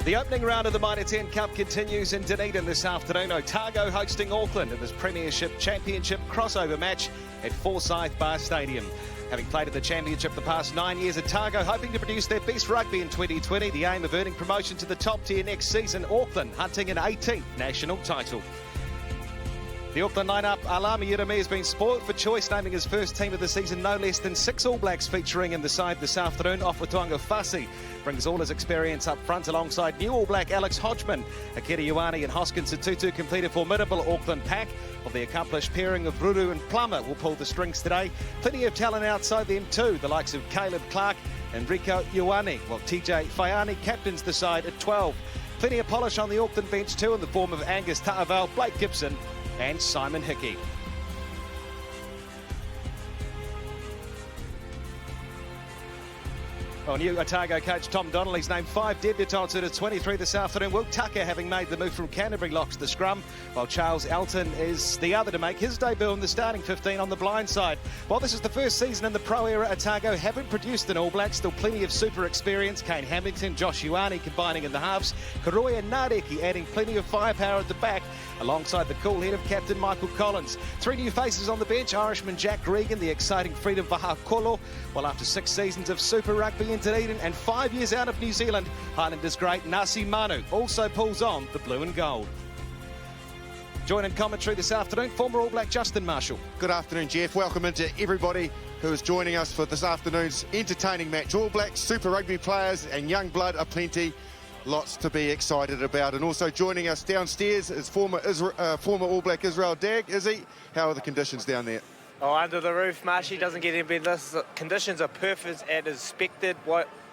The opening round of the Mitre 10 Cup continues in Dunedin this afternoon. Otago hosting Auckland in this Premiership Championship crossover match at Forsyth Bar Stadium. Having played in the Championship the past 9 years, Otago hoping to produce their best rugby in 2020. The aim of earning promotion to the top tier next season. Auckland hunting an 18th national title. The Auckland lineup, Mitre has been spoiled for choice, naming his first team of the season no less than 6 All Blacks featuring in the side this afternoon. Ofutuanga Fasi brings all his experience up front alongside new All Black Alex Hodgman. Akira Ioane and Hoskins Tutu complete a formidable Auckland pack. Of the accomplished pairing of Ruru and Plummer will pull the strings today. Plenty of talent outside them too, the likes of Caleb Clark and Rico Ioane, while TJ Faiani captains the side at 12. Plenty of polish on the Auckland bench too in the form of Angus Ta'avale, Blake Gibson and Simon Hickey. Well, new Otago coach Tom Donnelly's named 5 debutants at 23 this afternoon. Will Tucker having made the move from Canterbury locks the scrum, while Charles Elton is the other to make his debut in the starting 15 on the blind side. While this is the first season in the pro era, Otago haven't produced an All Black. Still plenty of super experience. Kane Hamilton, Josh Ioane combining in the halves. Karoia Ngareki adding plenty of firepower at the back, alongside the cool head of captain Michael Collins. 3 new faces on the bench, Irishman Jack Regan, the exciting Freedom Vahakolo, while after 6 seasons of Super Rugby in Dunedin and 5 years out of New Zealand, Highlanders great Nasi Manu also pulls on the blue and gold. Joining commentary this afternoon, former All Black Justin Marshall. Good afternoon, Jeff. Welcome into everybody who is joining us for this afternoon's entertaining match. All Black Super Rugby players and young blood aplenty. Lots to be excited about. And also joining us downstairs is former All Black Israel Dag. Izzy, how are the conditions down there? Oh, under the roof, Marshy doesn't get any better. The conditions are perfect as expected.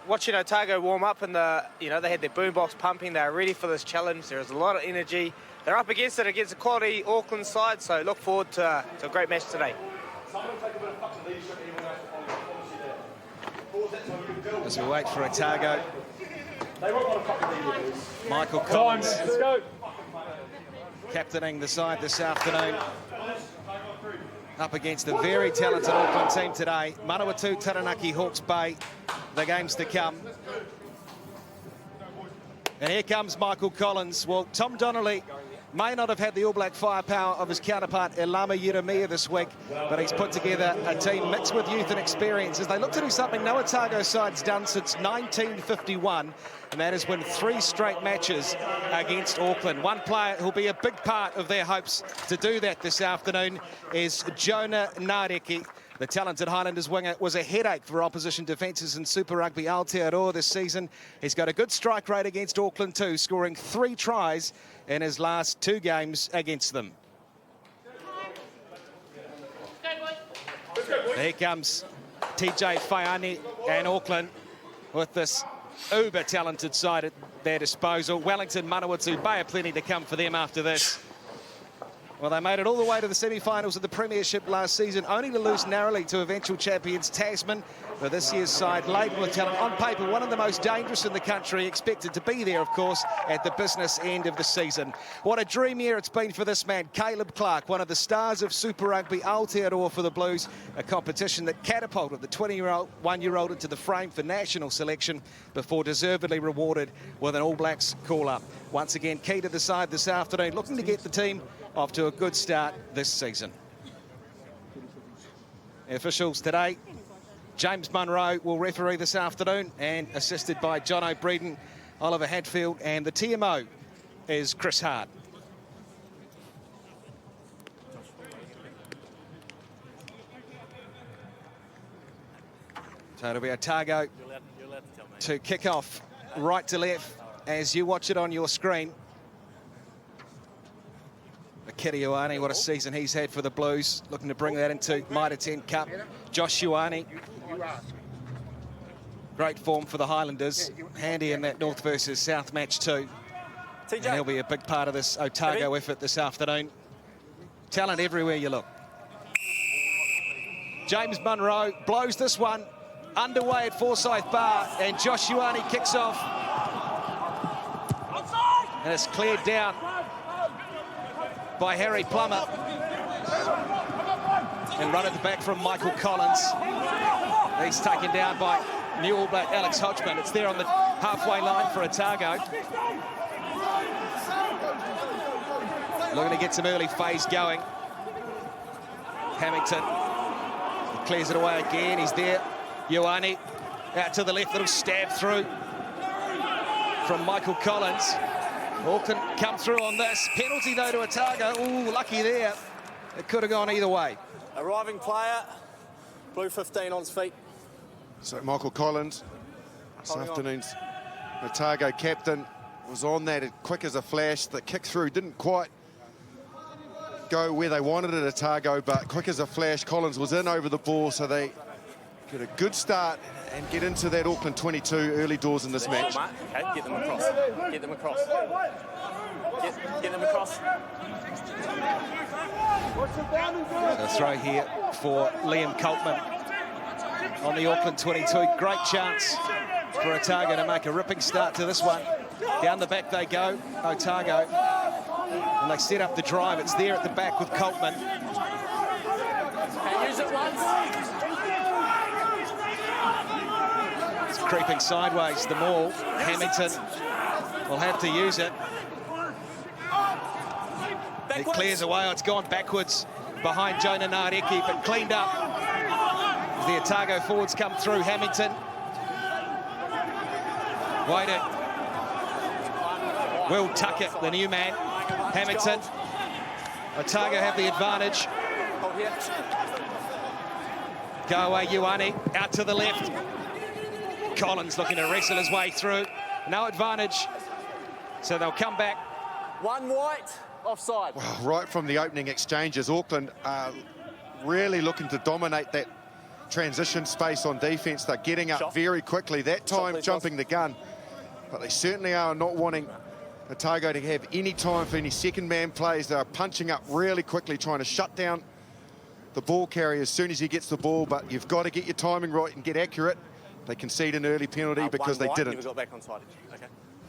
Watching Otago warm up and they had their boombox pumping. They're ready for this challenge. There is a lot of energy. They're up against it against a quality Auckland side, so look forward to a great match today. As we wait for Otago, Michael Collins captaining the side this afternoon, up against a very talented Auckland team today. Manawatu, Taranaki, Hawke's Bay, the games to come. And here comes Michael Collins. Well, Tom Donnelly may not have had the All Black firepower of his counterpart Elama Yeremia this week, but he's put together a team mixed with youth and experience as they look to do something no Otago side's done since 1951, and that is win 3 straight matches against Auckland. One player who'll be a big part of their hopes to do that this afternoon is Jonah Ngareki. The talented Highlanders winger was a headache for opposition defences in Super Rugby Aotearoa this season. He's got a good strike rate against Auckland too, scoring 3 tries in his last 2 games against them. Here comes TJ Faiani and Auckland with this uber talented side at their disposal. Wellington, Manawatu, Bay, plenty to come for them after this. Well, they made it all the way to the semi-finals of the Premiership last season, only to lose narrowly to eventual champions Tasman. But this year's side, laden with talent, on paper, one of the most dangerous in the country, expected to be there, of course, at the business end of the season. What a dream year it's been for this man, Caleb Clark, one of the stars of Super Rugby Aotearoa for the Blues, a competition that catapulted the 21-year-old into the frame for national selection before deservedly rewarded with an All Blacks call-up. Once again, key to the side this afternoon, looking to get the team off to a good start this season. The officials today, James Munro will referee this afternoon, and assisted by John O'Brien, Oliver Hadfield, and the TMO is Chris Hart. So it'll be Otago to kick off right to left as you watch it on your screen. Akira Ioane, what a season he's had for the Blues, looking to bring that into Mitre 10 Cup. Josh Ioane, great form for the Highlanders, handy in that North versus South match too. And he'll be a big part of this Otago effort this afternoon. Talent everywhere you look. James Munro blows this one underway at Forsyth Bar, and Josh Ioane kicks off. And it's cleared down by Harry Plummer. And run at the back from Michael Collins. He's taken down by new All Black Alex Hodgman. It's there on the halfway line for Otago. Looking to get some early phase going. Hamilton clears it away again. He's there. Ioane out to the left, little stab through from Michael Collins. Auckland come through on this. Penalty, though, to Otago. Ooh, lucky there. It could have gone either way. Arriving player, blue 15 on his feet. So Michael Collins, this afternoon's Otago captain, was on that quick as a flash. The kick through didn't quite go where they wanted it, Otago, but quick as a flash, Collins was in over the ball, so they get a good start and get into that Auckland 22 early doors in this match. Okay, get them across. Get them across. Get them across. A throw here for Liam Coltman on the Auckland 22. Great chance for Otago to make a ripping start to this one. Down the back they go, Otago. And they set up the drive. It's there at the back with Coltman. Use it once. It's creeping sideways, the maul. Hamilton will have to use it. It clears away. It's gone backwards behind Jonah Nareki, but cleaned up. As the Otago forwards come through, Hamilton waited. Will Tuckett, the new man. Hamilton. Otago have the advantage. Go away, Ioane, out to the left. Collins looking to wrestle his way through. No advantage, so they'll come back. One white, offside. Well, right from the opening exchanges, Auckland are really looking to dominate that transition space on defence. They're getting up very quickly, that time jumping the gun. But they certainly are not wanting Otago to have any time for any second man plays. They're punching up really quickly, trying to shut down the ball carrier as soon as he gets the ball, but you've got to get your timing right and get accurate. They concede an early penalty because they didn't. Never got back on side. Okay.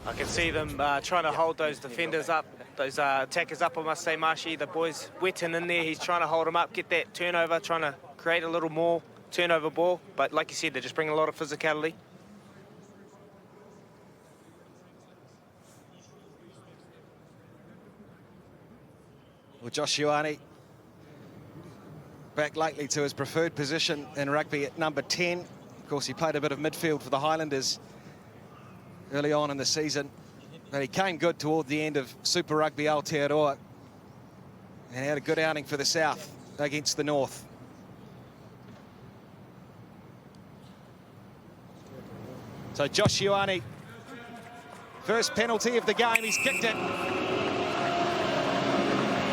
I can see them trying to hold those defenders up, those attackers up, I must say, Marshy. The boy's wetting in there. He's trying to hold them up, get that turnover, trying to create a little more turnover ball. But like you said, they're just bringing a lot of physicality. Well, Josh Ioane back lately to his preferred position in rugby at number 10. Of course, he played a bit of midfield for the Highlanders early on in the season, but he came good toward the end of Super Rugby Aotearoa and had a good outing for the South against the North. So Josh Ioane, first penalty of the game, he's kicked it.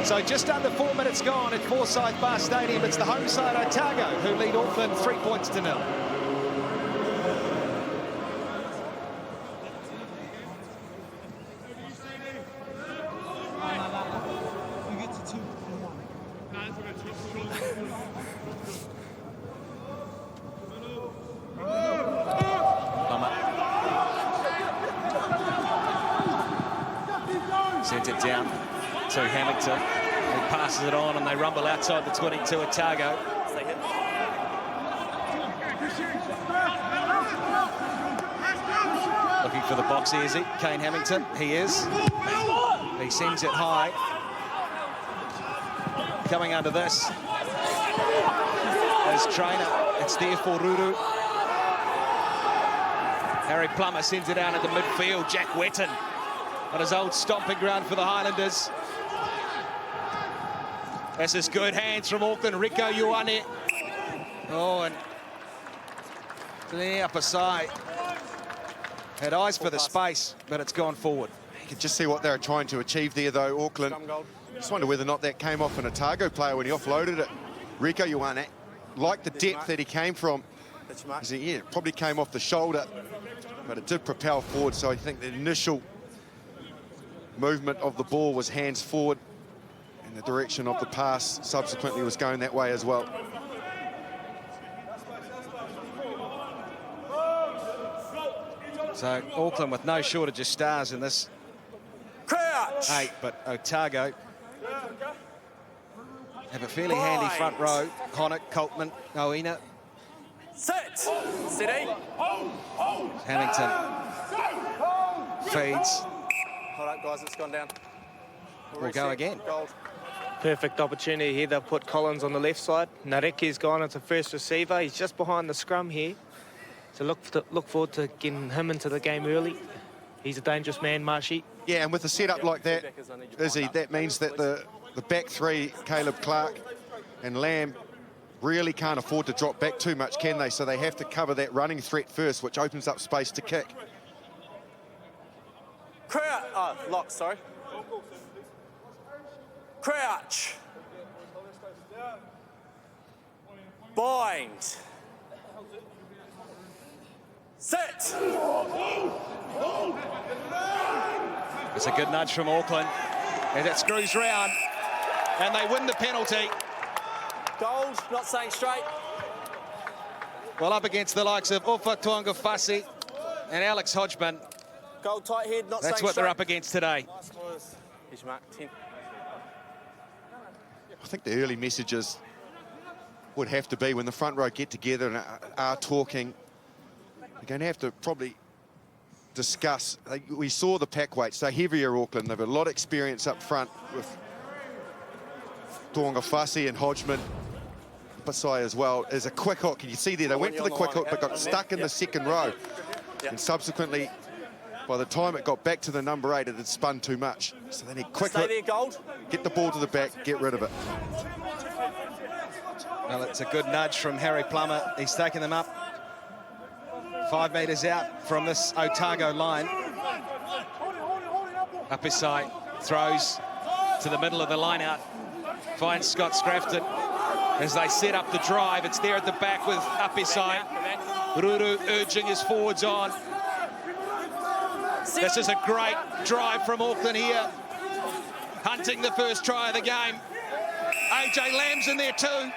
So just under 4 minutes gone at Forsyth Bar Stadium. It's the home side Otago who lead Auckland 3 points to 0. Sent it down to Hamilton. He passes it on and they rumble outside the 22 Otago. Looking for the box, is he? Kane Hamilton, he is. He sends it high. Coming under this as trainer, it's there for Ruru. Harry Plummer sends it out into midfield. Jack Wetton on his old stomping ground for the Highlanders. This is good hands from Auckland. Rico Ioane. Oh, and to the upper side. Had eyes for the space, but it's gone forward. You can just see what they were trying to achieve there, though, Auckland. Just wonder whether or not that came off an Otago player when he offloaded it. Rico Ioane, like the depth that he came from. Yeah, it probably came off the shoulder, but it did propel forward, so I think the initial movement of the ball was hands forward, and the direction of the pass subsequently was going that way as well. So Auckland with no shortage of stars in this Crouch. 8, but Otago have a fairly handy front row. Honick, Coltman, Oina. Sit. Steady. Hamilton Feeds. Hold up, guys, it's gone down. We'll go again. Gold. Perfect opportunity here. They'll put Collins on the left side. Nareki's gone as a first receiver. He's just behind the scrum here. So look forward to getting him into the game early. He's a dangerous man, Marshy. Yeah, and with a setup like that, Izzy, that means that the back three, Caleb Clark and Lamb, really can't afford to drop back too much, can they? So they have to cover that running threat first, which opens up space to kick. Crouch. Oh, lock, sorry. Crouch. Bind. Sit. It's a good nudge from Auckland, and it screws round, and they win the penalty. Gold, not saying straight. Well, up against the likes of Ufa Tuangafasi and Alex Hodgman. Gold, tight head, not saying straight. That's what they're up against today. Nice, boys. Here's your mark, 10. I think the early messages would have to be when the front row get together and are talking, they're going to have to probably discuss. We saw the pack weights, they're heavier, Auckland. They've got a lot of experience up front with Tuangafasi and Hodgman. Pasai as well is a quick hook. You see there, they went for the quick hook, but got stuck in the second row. And subsequently, by the time it got back to the number 8, it had spun too much. So they need quick hook, Stay there, Gold. get the ball to the back, get rid of it. Well, it's a good nudge from Harry Plummer. He's taken them up 5 metres out from this Otago line. Apisai throws to the middle of the line out. Finds Scott Scrafton as they set up the drive. It's there at the back with Apisai. Ruru urging his forwards on. This is a great drive from Auckland here. Hunting the first try of the game. AJ Lamb's in there too.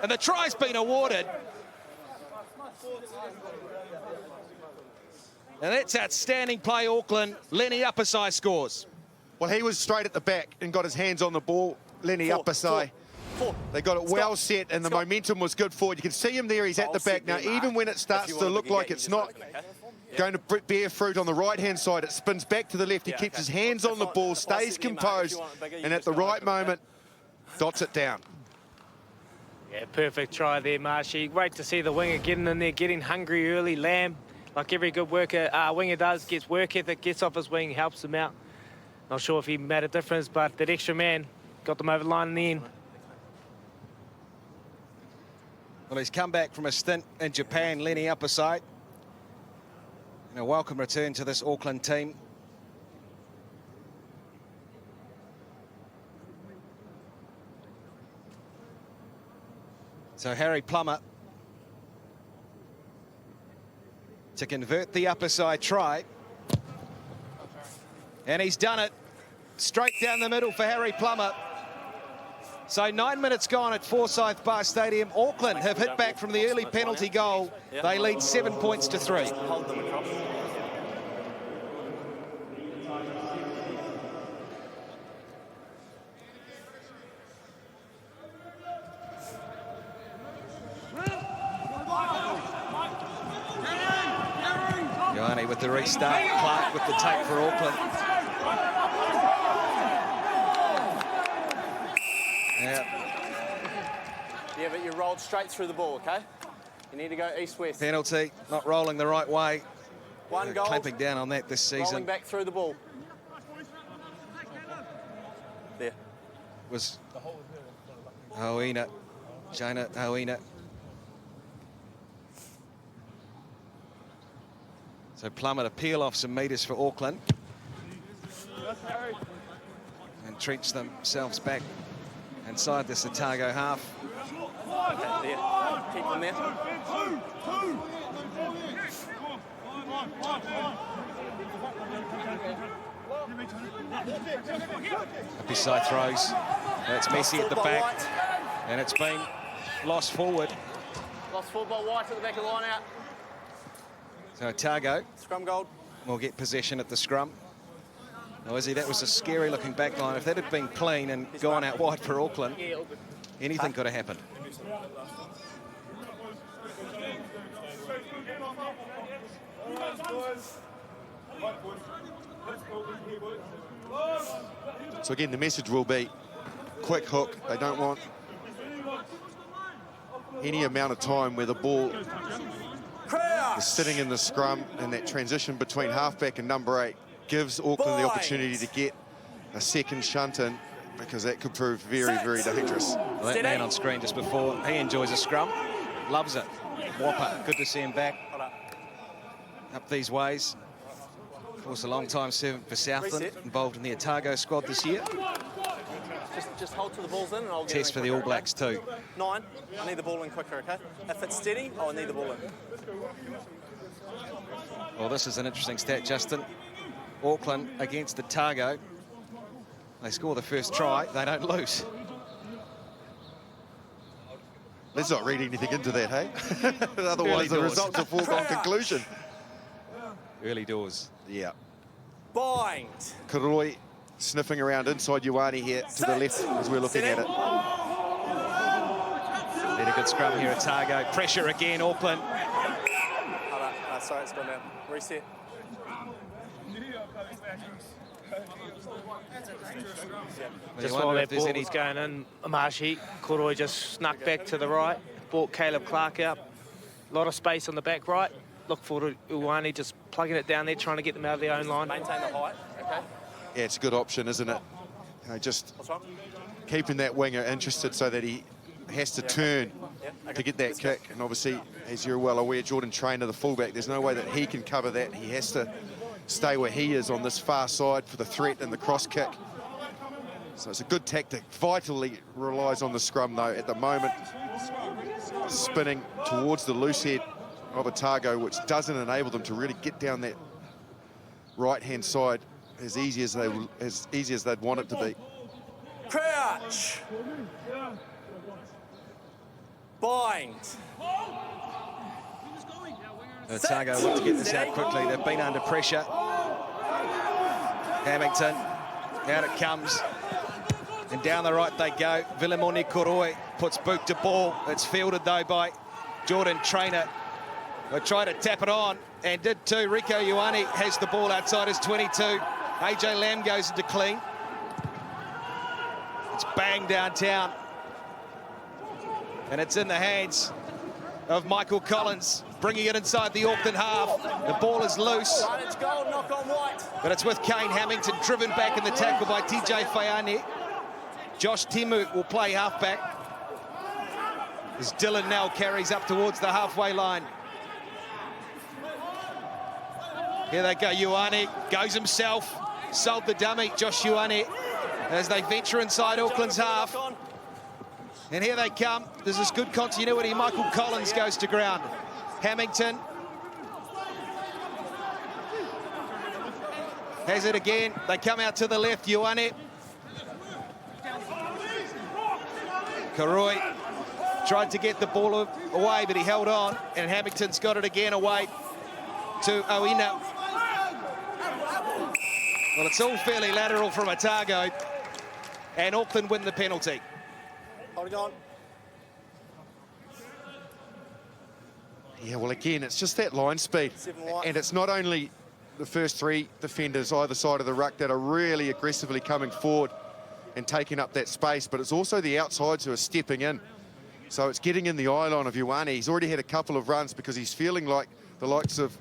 And the try's been awarded. And that's outstanding play, Auckland. Lenny Apisai scores. Well, he was straight at the back and got his hands on the ball. Lenny Apisai. They got it well set, and the momentum was good forward. You can see him there, he's at the back now. Even when it starts to look like it's not going to bear fruit on the right-hand side, it spins back to the left. He keeps his hands on the ball, stays composed, and at the right moment, dots it down. Yeah, perfect try there, Marshy. Great to see the winger getting in there, getting hungry early. Lamb, like every good winger does, gets work ethic, gets off his wing, helps them out. Not sure if he made a difference, but that extra man got them over the line in the end. Well, he's come back from a stint in Japan, Lenny Apisai. And a welcome return to this Auckland team. So Harry Plummer to convert the Apisai try. And he's done it. Straight down the middle for Harry Plummer. So 9 minutes gone at Forsyth Bar Stadium. Auckland have hit back from the early penalty goal. They lead 7 points to 3. Hold them across. Ioane with the restart. Clark with the take for Auckland. Yeah, but you rolled straight through the ball, okay? You need to go east-west. Penalty, not rolling the right way. One goal. Clamping down on that this season. Rolling back through the ball. There. Was Hoina, Jonah Hoina. So Plummer to peel off some metres for Auckland. And trench themselves back inside this Otago half. There. Keep them there. Apisai throws. That's Messi at the back. And it's been lost forward. Lost forward by White at the back of the line out. So Otago Scrum Gold. will get possession at the scrum. Now, Izzy, that was a scary looking back line. If that had been clean and gone out wide for Auckland, anything could have happened. So again, the message will be quick hook. They don't want any amount of time where the ball is sitting in the scrum, and that transition between halfback and number 8 gives Auckland the opportunity to get a second shunt in, because that could prove very, very dangerous. Well, that man on screen just before, he enjoys a scrum, loves it. Whopper, good to see him back up these ways. Of course, a long-time servant for Southland, involved in the Otago squad this year. Just hold to the balls in and I'll get Test for the All Blacks too. 9, I need the ball in quicker, okay? If it's steady, I'll need the ball in. Well, this is an interesting stat, Justin. Auckland against Otago. They score the first try, they don't lose. Let's not read anything into that, hey? Otherwise, the result's a foregone conclusion. Early doors. Yeah. Bind. Karoi sniffing around inside Ioane here to the left as we're looking at it. Been a good scrum here, Otago. Pressure again, Auckland. Sorry, it's gone down. Reset. Just while that ball was going in, Marshy, Koroi just snuck back to the right, brought Caleb Clark out. A lot of space on the back right. Look for Ioane just plugging it down there, trying to get them out of their own line. Maintain the height, okay? Yeah, it's a good option, isn't it? You know, just keeping that winger interested so that he has to turn to get that kick. And obviously, as you're well aware, Jordan Traynor, the fullback, there's no way that he can cover that. He has to stay where he is on this far side for the threat and the cross kick. So it's a good tactic. Vitally relies on the scrum, though, at the moment. Spinning towards the loose head of Otago, which doesn't enable them to really get down that right-hand side as easy as they'd want it to be. Crouch. Bind. Otago want to get this out quickly. They've been under pressure. Hamilton, out it comes. And down the right they go. Vilimoni Koroi puts boot to ball. It's fielded, though, by Jordan Traynor. They try to tap it on, and did too. Rico Ioane has the ball outside his 22. AJ Lamb goes into clean. It's bang downtown. And it's in the hands of Michael Collins, bringing it inside the Auckland half. The ball is loose. Right, it's goal, knock on white. But it's with Kane Hamilton, driven back in the tackle by TJ Faiane. Josh Timu will play halfback as Dylan Nell carries up towards the halfway line. Here they go, Ioane goes himself, sold the dummy, Josh Ioane, as they venture inside Auckland's half. And here they come. There's this good continuity. Michael Collins goes to ground. Hamilton has it again. They come out to the left, Ioane. Koroi tried to get the ball away, but he held on, and Hamilton's got it again away to Oina. Well, it's all fairly lateral from Otago, and Auckland win the penalty. Holding on. Yeah, well, again, it's just that line speed. And it's not only the first 3 defenders either side of the ruck that are really aggressively coming forward and taking up that space, but it's also the outsides who are stepping in. So it's getting in the eye line of Ioane. He's already had a couple of runs because he's feeling like the likes of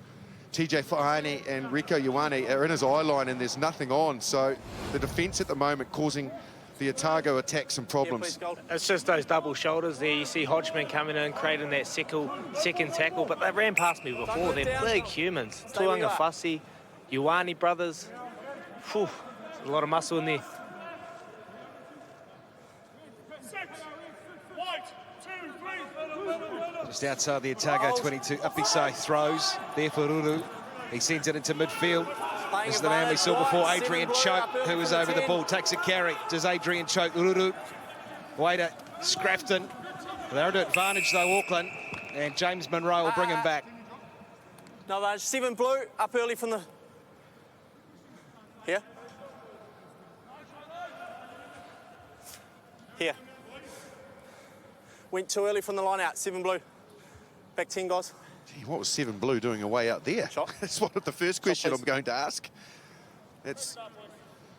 TJ Faiane and Rico Ioane are in his eye line and there's nothing on. So the defence at the moment causing the Otago attack some problems. It's just those double shoulders there. You see Hodgman coming in, creating that second tackle, but they ran past me before. They're big humans. Tuanga Fussy, Ioane brothers. Whew, a lot of muscle in there. Just outside the Otago 22, Apisai throws there for Ruru. He sends it into midfield. This is the man we saw before, Adrian Choke, who was over the ball, takes a carry. Does Adrian Choke, Ruru. Waiter, Scrafton. They're at advantage though, Auckland, and James Monroe will bring him back. No, there's 7 blue, up early from the... Here. Here. Went too early from the line out, 7 blue. Back 10, guys. Gee, what was Seven Blue doing away out there? Shot. That's one of the first question I'm going to ask. That's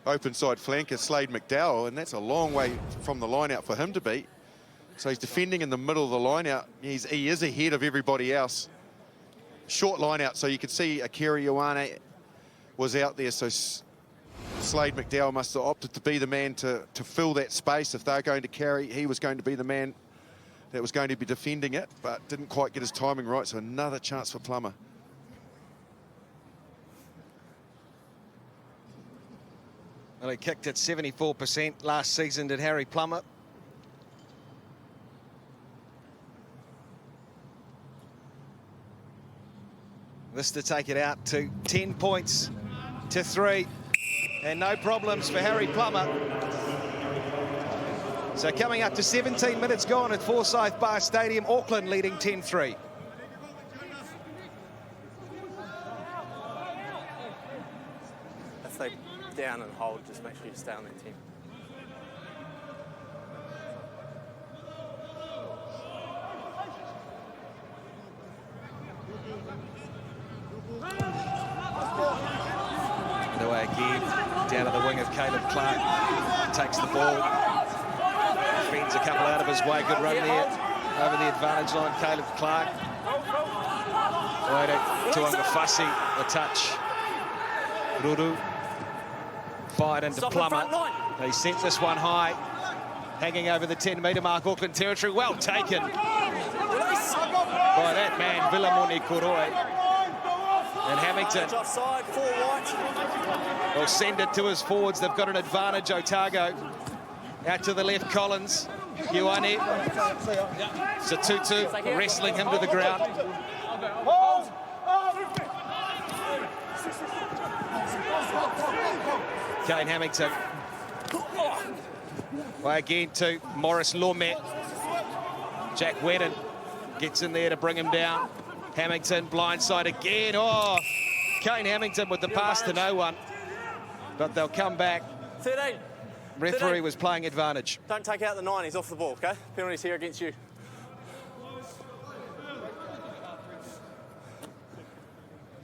open side flanker Slade McDowell, and that's a long way from the line out for him to beat. So he's defending in the middle of the line out. He is ahead of everybody else. Short line out, so you could see Akira Ioane was out there, so Slade McDowell must have opted to be the man to fill that space. If they're going to carry, he was going to be the man that was going to be defending it, but didn't quite get his timing right, so another chance for Plummer. Well, he kicked at 74% last season, did Harry Plummer. This to take it out to 10 points to 3. And no problems for Harry Plummer. So coming up to 17 minutes gone at Forsyth Bar Stadium, Auckland leading 10-3. If they down and hold, just make sure you stay on that team. Away again, down to the wing of Caleb Clark, takes the ball, feeds a couple out of his way, good run there, over the advantage line, Caleb Clark. Way to Tuanga Fussy, the touch. Ruru fired into Plummer. He sent this one high, hanging over the 10-metre mark, Auckland territory, well taken by that man, Vilamoni Koroi. And Hamilton will send it to his forwards. They've got an advantage, Otago. Out to the left, Collins. Ioane. Satutu wrestling him to the ground. Kane Hamilton. Way again to Morris Lome. Jack Wedden gets in there to bring him down. Hamilton, blindside again. Oh, Kane Hamilton with the pass to no one. But they'll come back. 13. Referee 13. was playing advantage. Don't take out the 9, he's off the ball, okay? Penalties here against you.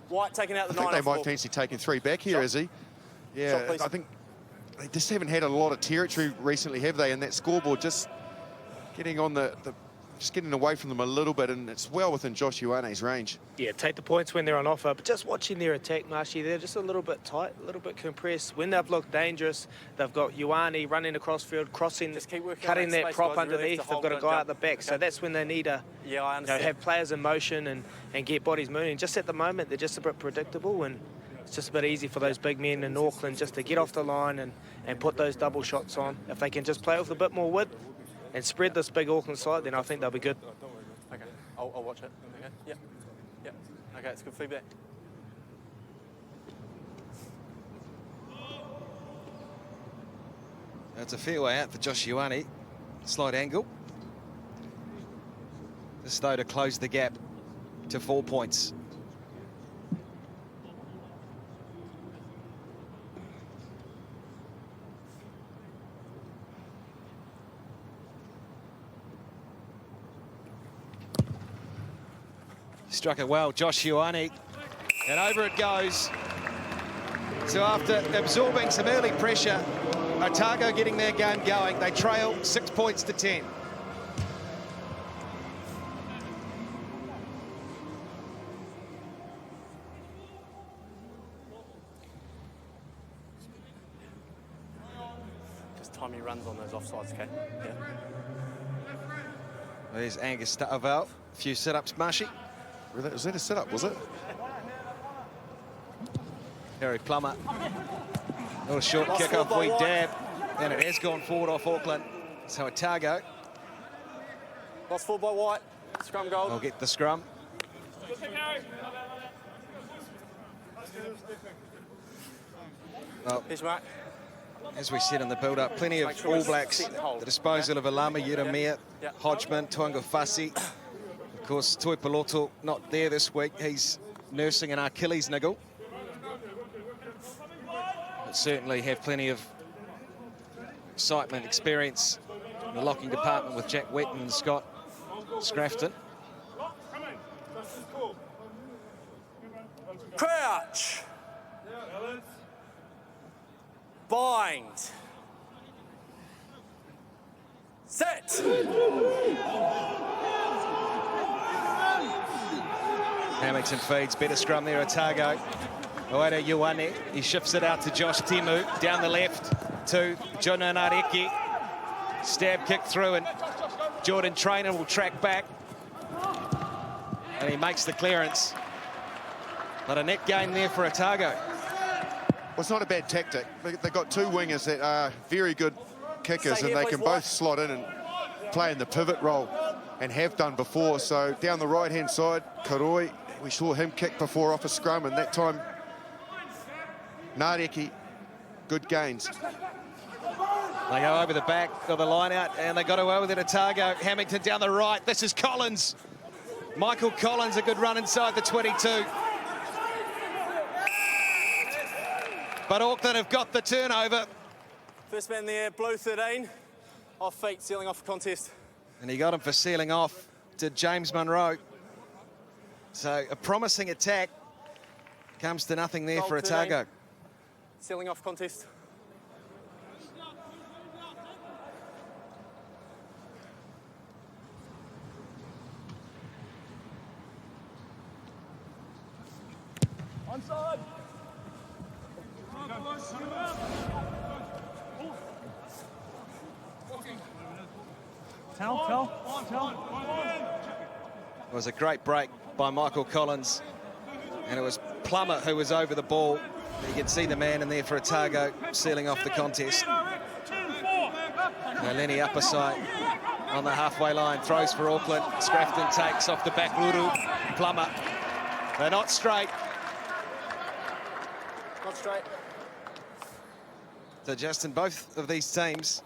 White taking out the 9. I think they might fancy taking 3 back here, is he? Yeah, I think they just haven't had a lot of territory recently, have they? And that scoreboard just getting on just getting away from them a little bit, and it's well within Josh Ioane's range. Yeah, take the points when they're on offer, but just watching their attack, Marshy, they're just a little bit tight, a little bit compressed. When they've looked dangerous, they've got Ioane running across field, crossing, cutting that prop underneath. They've got a guy at the back, so that's when they need to have players in motion and get bodies moving. Just at the moment, they're just a bit predictable, and it's just a bit easy for those big men in Auckland just to get off the line and put those double shots on. If they can just play with a bit more width and spread this big Auckland side, then I think they'll be good. Okay, I'll watch it. Okay, yep. Okay, it's good feedback. That's a fair way out for Josh Ioane. Slight angle. This though to close the gap to 4 points. Struck it well, Josh Ioane, and over it goes. So after absorbing some early pressure, Otago getting their game going, they trail 6 points to 10. Just time your runs on those offsides, okay? Yeah. There's Angus Starvell, a few sit-ups, Marshy. Was that a sit-up, was it? Harry Plummer. Little short kick-off, we dab. And it has gone forward off Auckland. So Otago Lost forward by White. Scrum goal. will get the scrum. Well, Here's Mark. as we said in the build-up, plenty of All Blacks. The disposal of Alama, Yeramia, Hodgman, Tuanga Fussy. Of course, Toi Piloto not there this week. He's nursing an Achilles niggle. But certainly have plenty of excitement, experience in the locking department with Jack Wetton and Scott Scrafton. Crouch. Bind. Set. Hamilton feeds, better scrum there, Otago. Oida Ioane, he shifts it out to Josh Timu, down the left to Jona Nareki. Stab kick through, and Jordan Trainer will track back. And he makes the clearance. But a net gain there for Otago. Well, it's not a bad tactic. They've got two wingers that are very good kickers, and they can both slot in and play in the pivot role, and have done before. So down the right-hand side, Karoi, we saw him kick before off a scrum, and that time, Nareki, good gains. They go over the back of the line out, and they got away with it. Otago. Hamilton down the right. This is Collins. Michael Collins, a good run inside the 22. But Auckland have got the turnover. First man there, blue 13. Off feet, sealing off the contest. And he got him for sealing off to James Munro. So a promising attack comes to nothing there for Otago. Sealing off contest. Onside. Tell. It was a great break by Michael Collins, and it was Plummer who was over the ball. You can see the man in there for Otago sealing off the contest. Now Lenny upper side on the halfway line, throws for Auckland. Scrafton takes off the back, Ruru, Plummer. They're not straight. Not straight. So Justin, both of these teams,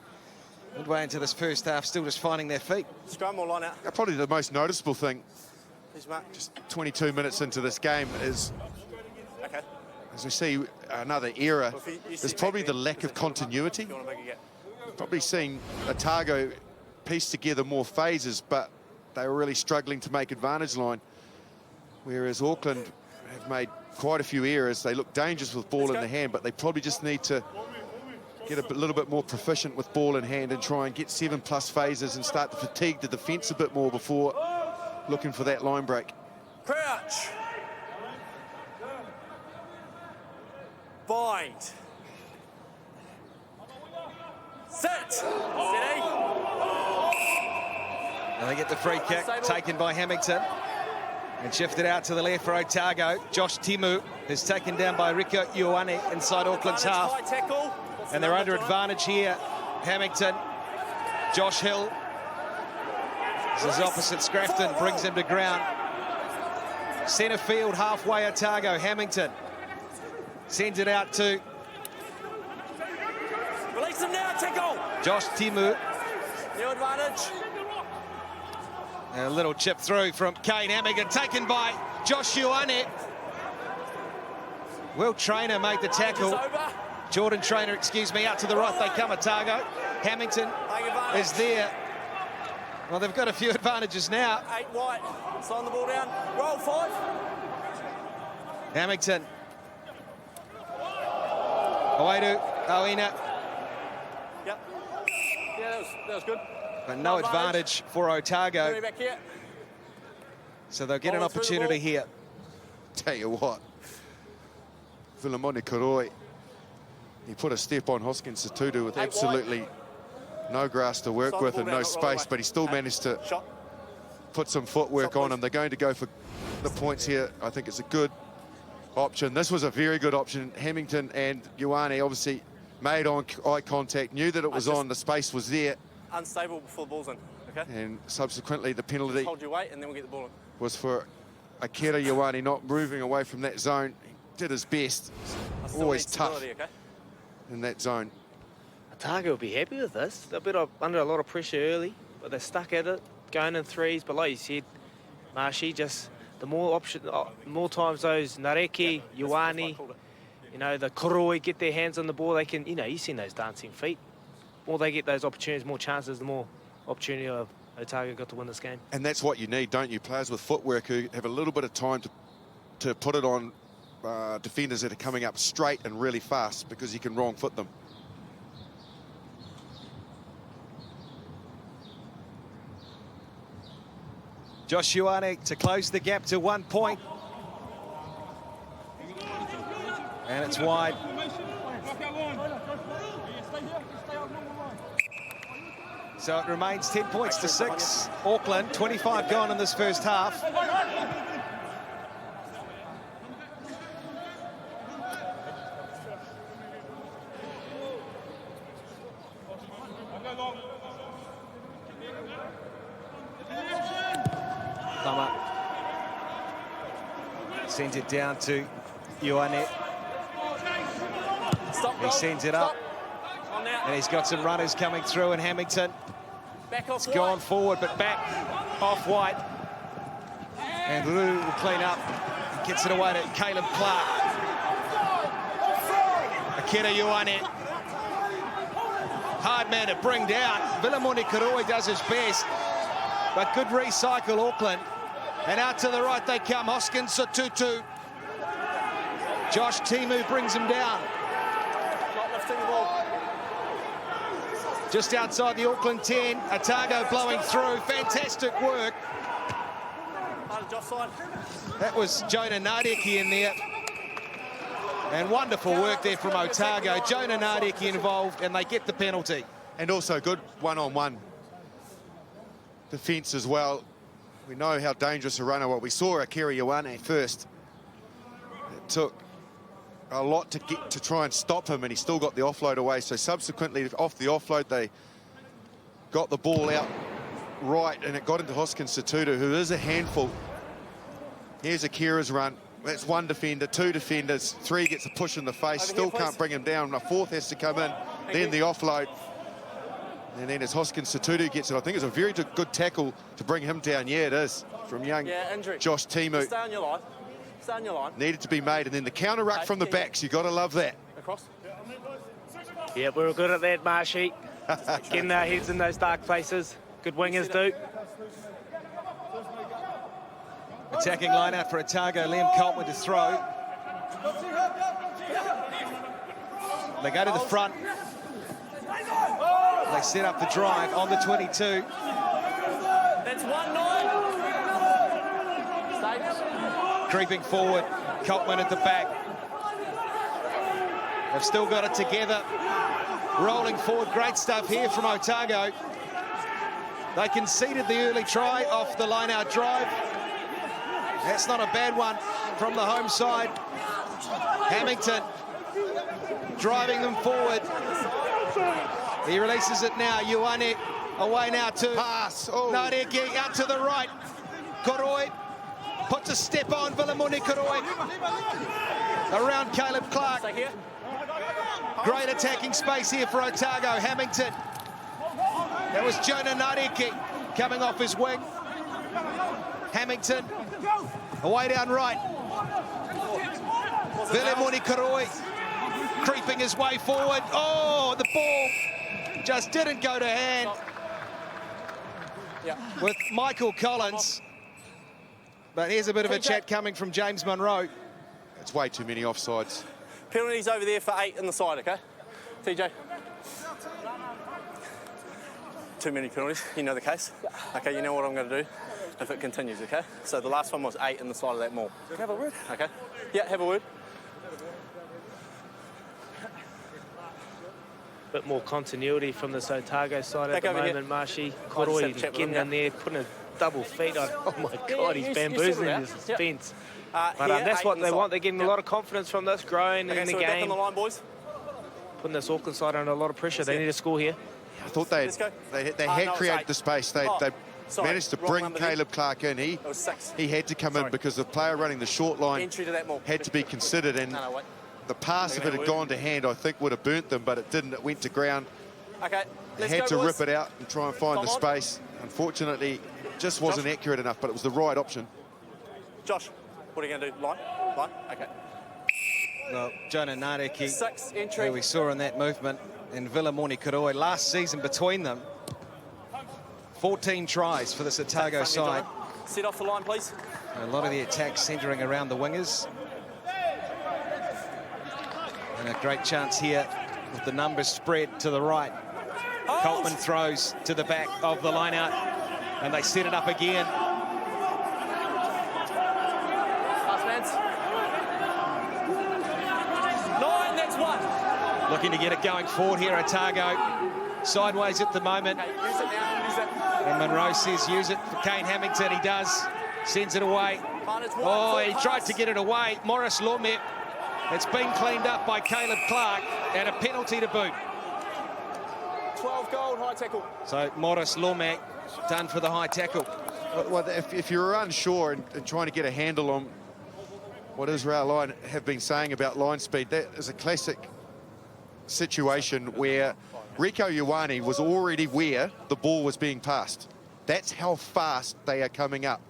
midway into this first half, still just finding their feet. Scrum or line out. Probably the most noticeable thing, Please, Mark. just 22 minutes into this game, is Okay. as we see another era, Well, if you there's see probably me, the lack of if you continuity. want to make a gap. Probably seeing Otago piece together more phases, but they were really struggling to make advantage line, whereas Auckland have made quite a few errors. They look dangerous with ball in the hand, but they probably just need to get a little bit more proficient with ball in hand and try and get 7+ phases and start to fatigue the defence a bit more before looking for that line break. Crouch. Bind. Set. Steady. And they get the free kick taken by Hamilton and shifted out to the left for Otago. Josh Timu is taken down by Rico Ioane inside Auckland's half. High tackle. And they're under advantage here. Hamilton, Josh Hill. This is opposite Scrafton, brings him to ground. Centre field, halfway Otago. Hamilton sends it out to Release him now, tackle. Josh Timu. New advantage. And a little chip through from Kane Hamilton, taken by Josh Ioane. Will Trainer made the tackle. Over. Jordan Trainer, excuse me, out to the right they come, Otago. Hamilton is there. Well, they've got a few advantages now. 8 white. Sign the ball down. Roll 5. Hamilton. Oedu, Oina, Yep. Yeah, that was good. but no advantage for Otago. Back here. So they'll get an Ball through the opportunity ball. here. Tell you what, Filamoni Karoi, he put a step on Hoskins Satudu with absolutely no grass to work Sign the with ball and down, no not space, right away. but he still managed to Shot. put some footwork Shot, on please. him. They're going to go for the points here. I think it's a good option. This was a very good option. Hamilton and Ioane obviously made eye contact, knew that it was on, the space was there, Unstable before the ball's in. Okay. and subsequently the penalty Hold your weight and then we'll get the ball in. was for Akira Ioane not moving away from that zone. He did his best, I still always need tough stability, okay? in that zone. Otago will be happy with this. They've been under a lot of pressure early, but they're stuck at it, going in threes. But like you said, Marshy, just the more times those Nareki, Ioane, you know, the Koroi get their hands on the ball, they can, you know, you've seen those dancing feet. More they get those opportunities, more chances, the more opportunity of Otago got to win this game. And that's what you need, don't you? Players with footwork who have a little bit of time to put it on defenders that are coming up straight and really fast because you can wrong foot them. Josh Ioane to close the gap to 1 point. And it's wide. So it remains 10 points to 6. Auckland, 25 gone in this first half. Sends it down to Ioane. He sends it up. And he's got some runners coming through, and Hamilton has gone forward, but back off White. And Rue will clean up. Gets it away to Caleb Clark. Akira Ioane. Hard man to bring down. Vilamoni Karoi does his best, but good recycle, Auckland. And out to the right they come. Hoskins Sotutu. Josh Timu brings him down. Not lifting the ball. Just outside the Auckland 10. Otago blowing through. Fantastic work. That was Jonah Nadeki in there. And wonderful work there from Otago. Jonah Nadeki involved, and they get the penalty. And also good one-on-one defence as well. We know how dangerous a runner. Well, we saw Akira Ioane first. It took a lot to try and stop him, and he still got the offload away. So subsequently, off the offload, they got the ball out right, and it got into Hoskins Sotutu, who is a handful. Here's Akira's run. That's one defender, two defenders, three gets a push in the face, still can't bring him down. A fourth has to come in, then the offload. And then as Hoskins Sotutu gets it, I think it's a very good tackle to bring him down. Yeah, it is, from young Josh Timu. Stay on your line. Stay on your line. Needed to be made, and then the counter ruck from the backs, you got to love that. Across. Yeah, we're good at that, Marshy. Getting our heads in those dark places. Good wingers do. Attacking line out for Otago. Liam Coltman to throw. They go to the front. They set up the drive on the 22. That's 1-9. Creeping forward. Coltman at the back. They've still got it together. Rolling forward. Great stuff here from Otago. They conceded the early try off the line-out drive. That's not a bad one from the home side. Hamilton driving them forward. He releases it now. Ioane away now to pass. Nadeki out to the right. Karoi puts a step on Vilamoni Karoi. Around Caleb Clark. Great attacking space here for Otago. Hamilton. That was Jonah Nadeki coming off his wing. Hamilton away down right. Vilamoni Karoi creeping his way forward. Oh, the ball just didn't go to hand with Michael Collins. But here's a bit of a chat coming from James Munro. It's way too many offsides. Penalties over there for 8 in the side, okay? TJ. Too many penalties, you know the case. Okay, you know what I'm going to do if it continues, okay? So the last one was 8 in the side of that maul. Have a word. Okay? Yeah, have a word. Bit more continuity from the Otago side at the moment, Marshy. Koroi getting in there, putting a double feet on. Oh my God, he's bamboozling his defence. But that's what they want. They're getting a lot of confidence from this, growing in the game. Back on the line, boys. Putting this Auckland side under a lot of pressure. They need to score here. I thought they had created the space. They managed to bring Caleb Clark in. He had to come in because the player running the short line had to be considered. And the pass, if it had gone to hand, I think would have burnt them, but it didn't. It went to ground. Okay, they had to rip it out and try and find the space. Unfortunately, it just wasn't accurate enough, but it was the right option. Josh, what are you going to do? Line? Line? Okay. Well, Jonah Nadeki, who we saw in that movement, and Vilamoni Karoi last season between them. 14 tries for this Otago side. Set off the line, please. A lot of the attacks centering around the wingers. And a great chance here with the numbers spread to the right. Coltman throws to the back of the line out, and they set it up again. Nine, that's one. Looking to get it going forward here, Otago. Sideways at the moment. Okay, use it now, use it. And Monroe says use it for Kane Hamilton. He does. Sends it away. Oh, he tried to get it away. Maurice Lormet. It's been cleaned up by Caleb Clark, and a penalty to boot. 12 gold, high tackle. So Maurice Lormet done for the high tackle. Well, if you're unsure and trying to get a handle on what Israel Line have been saying about line speed, that is a classic situation where Rieko Ioane was already where the ball was being passed. That's how fast they are coming up.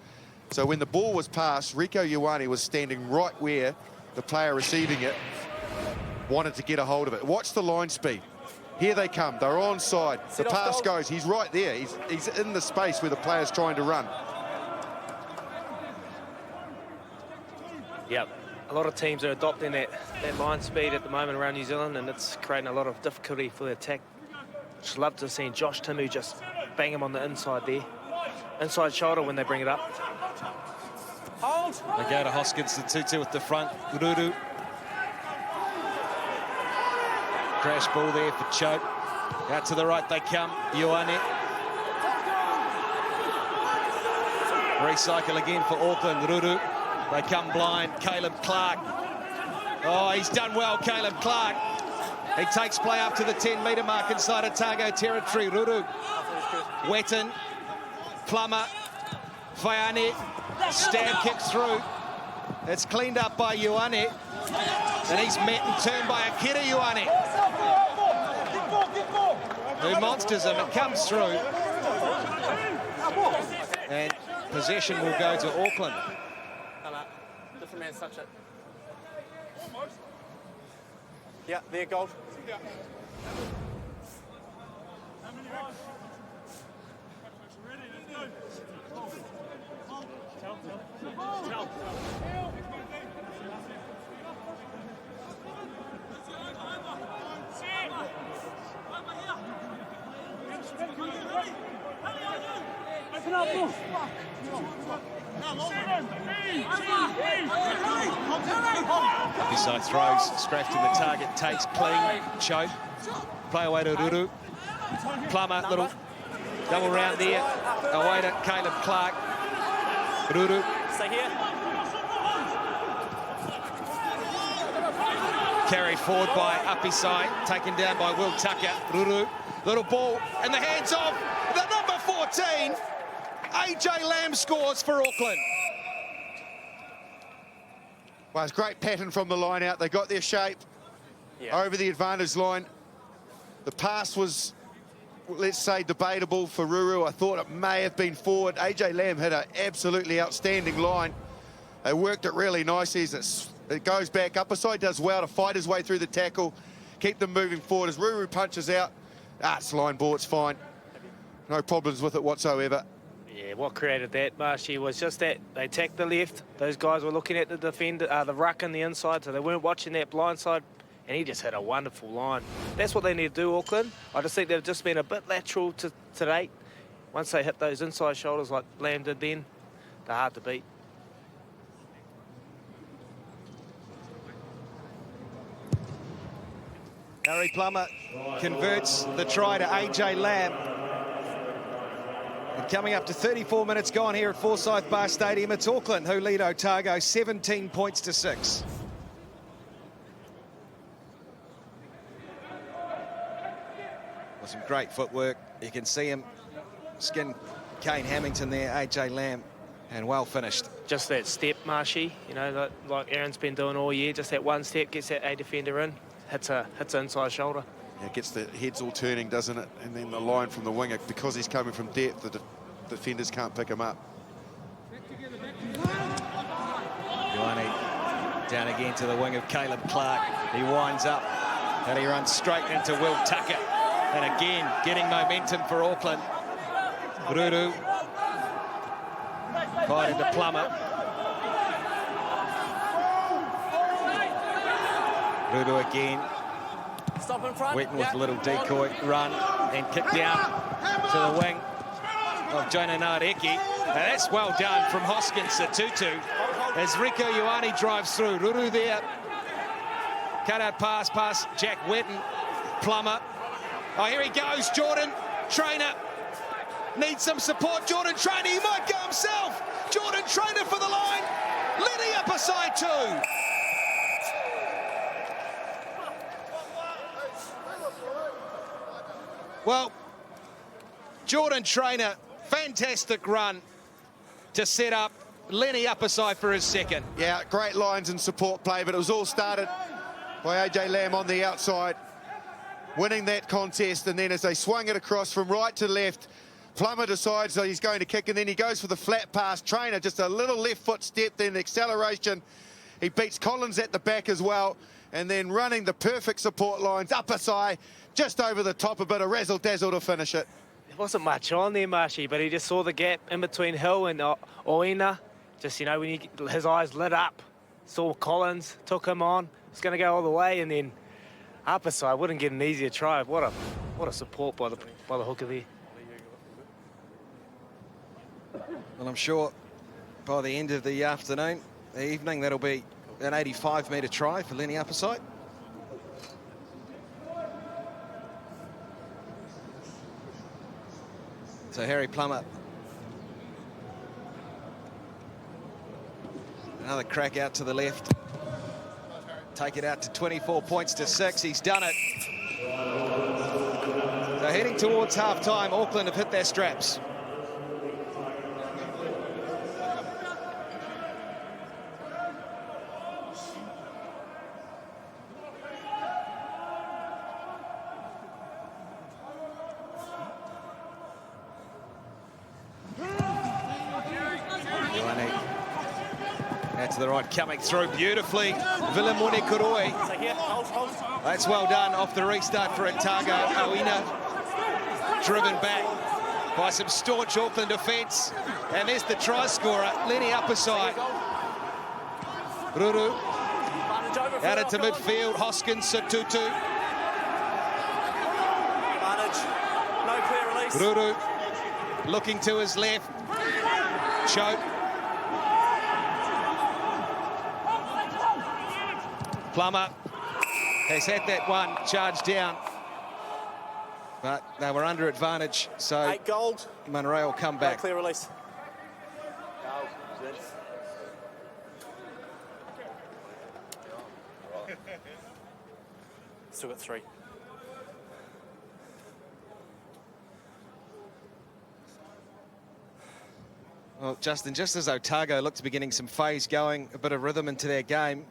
So when the ball was passed, Rieko Ioane was standing right where the player receiving it wanted to get a hold of it. Watch the line speed. Here they come. They're onside. The pass goes. He's right there. He's in the space where the player's trying to run. Yep. A lot of teams are adopting that line speed at the moment around New Zealand, and it's creating a lot of difficulty for the attack. Just love to see Josh Timu just bang him on the inside there. Inside shoulder when they bring it up. Hold. They go to Hoskins, the 2-2 with the front. Ruru. Crash ball there for Chope. Out to the right they come. Ioane. Recycle again for Auckland. Ruru. They come blind. Caleb Clark. Oh, he's done well, Caleb Clark. He takes play up to the 10-metre mark inside Otago territory. Ruru. Wetton. Plummer. Faiane. Stab kick through. It's cleaned up by Ioane. And he's met and turned by Akira Ioane. Who monsters him. It comes through. And possession will go to Auckland. Different man's touch it. Yeah, there, gold. Beside throws, scratched in the target, takes clean, Chope. Play away to Ruru. Plummer, little double round there. Away to Caleb Clark. Ruru. Stay here. Carried forward by Apisai, taken down by Will Tucker. Ruru, little ball in the hands of the number 14. AJ Lamb scores for Auckland. Well, it's great pattern from the line out. They got their shape over the advantage line. The pass was, let's say, debatable for Ruru. I thought it may have been forward. AJ Lamb had an absolutely outstanding line. They worked it really nicely as it goes back. Apisai does well to fight his way through the tackle, keep them moving forward. As Ruru punches out, it's line ball, it's fine. No problems with it whatsoever. Yeah, what created that, Marshy, was just that they attacked the left. Those guys were looking at the defender, the ruck on the inside, so they weren't watching that blind side, and he just hit a wonderful line. That's what they need to do, Auckland. I just think they've just been a bit lateral to date. Once they hit those inside shoulders like Lamb did then, they're hard to beat. Harry Plummer converts the try to AJ Lamb. And coming up to 34 minutes gone here at Forsyth Bar Stadium, it's Auckland who lead Otago 17 points to 6. With some great footwork. You can see him skin Kane Hamilton there, AJ Lamb, and well finished. Just that step, Marshy, you know, like Aaron's been doing all year, just that one step gets that A defender in, hits an inside shoulder. Yeah, it gets the heads all turning, doesn't it? And then the line from the winger, because he's coming from depth, the defenders can't pick him up. Ioane down again to the wing of Caleb Clark. He winds up and he runs straight into Will Tucker. And again, getting momentum for Auckland. Ruru. Right into Plummer. Ruru again. Stop in front. Wetton with a little decoy run and kick down to the wing of Jonah Nareki. And that's well done from Hoskins to Tutu as Rico Ioane drives through. Ruru there. Cut out pass past Jack Wetton. Plummer. Oh, here he goes. Jordan Trainer needs some support. Jordan Trainer, he might go himself. Jordan Trainer for the line. Lenny up a side two. Well, Jordan Trainer, fantastic run to set up Lenny upper side for his second. Yeah, great lines and support play, but it was all started by AJ Lamb on the outside, winning that contest, and then as they swung it across from right to left, Plummer decides that he's going to kick, and then he goes for the flat pass. Trainer, just a little left foot step, then acceleration. He beats Collins at the back as well, and then running the perfect support lines, upper side, just over the top, a bit of razzle-dazzle to finish it. There wasn't much on there, Marshy, but he just saw the gap in between Hill and Oina. Just, you know, when his eyes lit up, saw Collins, took him on. He's going to go all the way, and then upper side wouldn't get an easier try. What a support by the hooker there. Well, I'm sure by the end of the afternoon, the evening, that'll be an 85-metre try for Lenny Upperside. So Harry Plummer. Another crack out to the left. Take it out to 24 points to 6. He's done it. So heading towards half-time, Auckland have hit their straps. Out to the right, coming through beautifully. Vilimone Kuroi. That's well done off the restart for Otago. Oina driven back by some staunch Auckland defence. And there's the try scorer, Lenny Upperside. Ruru out into midfield. Hoskins, Tutu. No clear release. Ruru looking to his left. Choke. Plummer has had that one charged down, but they were under advantage, so 8 gold. Monterey will come back. No clear release. Still got 3. Well, Justin, just as Otago looked to be getting some phase going, a bit of rhythm into their game,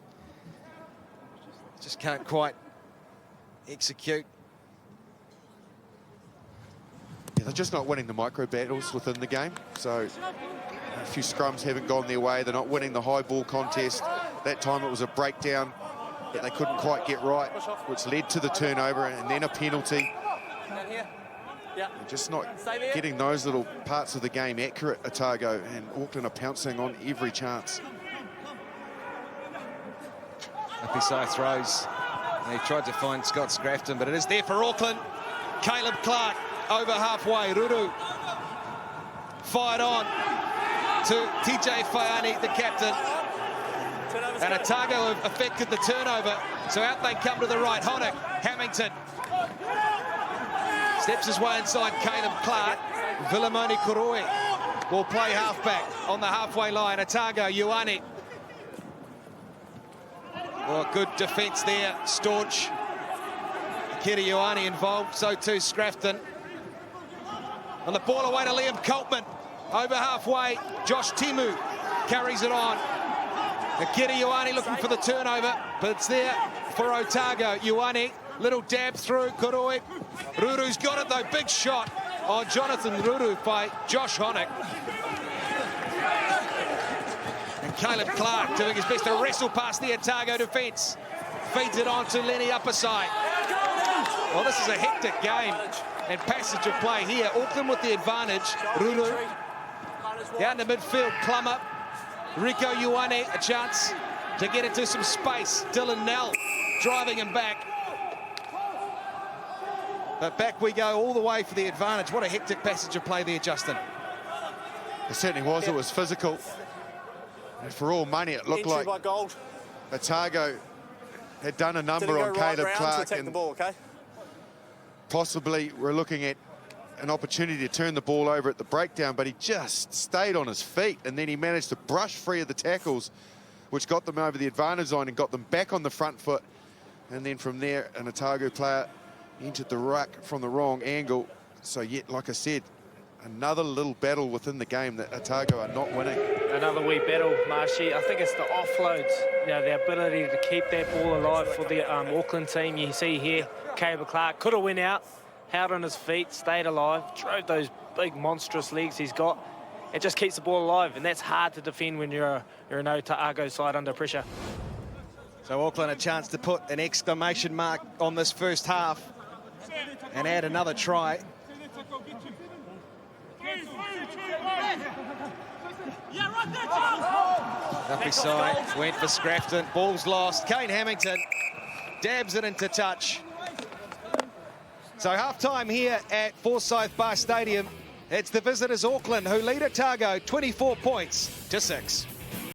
just can't quite execute. Yeah, they're just not winning the micro battles within the game. So a few scrums haven't gone their way. They're not winning the high ball contest. That time it was a breakdown that they couldn't quite get right, which led to the turnover and then a penalty. They're just not getting those little parts of the game accurate, Otago, and Auckland are pouncing on every chance. Upperside throws. And he tried to find Scott Scrafton, but it is there for Auckland. Caleb Clark over halfway. Ruru fired on to TJ Faiani, the captain. And Otago have affected the turnover. So out they come to the right. Honeck, Hamilton. Steps his way inside Caleb Clark. Vilimone Kuroi will play halfback on the halfway line. Otago, Ioane. Well, good defence there, staunch. Kiri Ioane involved, so too Scrafton. And the ball away to Liam Coltman. Over halfway, Josh Timu carries it on. Kiri Ioane looking for the turnover, but it's there for Otago. Ioane, little dab through, Kuroi. Ruru's got it though, big shot on Jonathan Ruru by Josh Honeck. And Caleb Clark doing his best to wrestle past the Otago defence. Feeds it on to Lenny Upperside. Well, this is a hectic game and passage of play here. Auckland with the advantage. Ruru down to midfield. Plummer. Rico Ioane a chance to get into some space. Dylan Nell driving him back. But back we go all the way for the advantage. What a hectic passage of play there, Justin. It certainly was. It was physical. And for all money, it looked like by Gold. Otago had done a number on Caleb Clark, and the ball, okay? possibly we're looking at an opportunity to turn the ball over at the breakdown, but he just stayed on his feet, and then he managed to brush free of the tackles, which got them over the advantage line and got them back on the front foot. And then from there, an Otago player entered the ruck from the wrong angle. So yet, like I said, another little battle within the game that Otago are not winning. Another wee battle, Marshy. I think it's the offloads, you know, the ability to keep that ball alive for the Auckland team. You see here, Caleb Clark could have went out, held on his feet, stayed alive, drove those big monstrous legs he's got. It just keeps the ball alive, and that's hard to defend when you're an Otago side under pressure. So Auckland a chance to put an exclamation mark on this first half and add another try. Up his side, went for Scrafton, ball's lost. Kane Hamilton dabs it into touch. So half-time here at Forsyth Bar Stadium. It's the visitors Auckland who lead Otago 24 points to 6.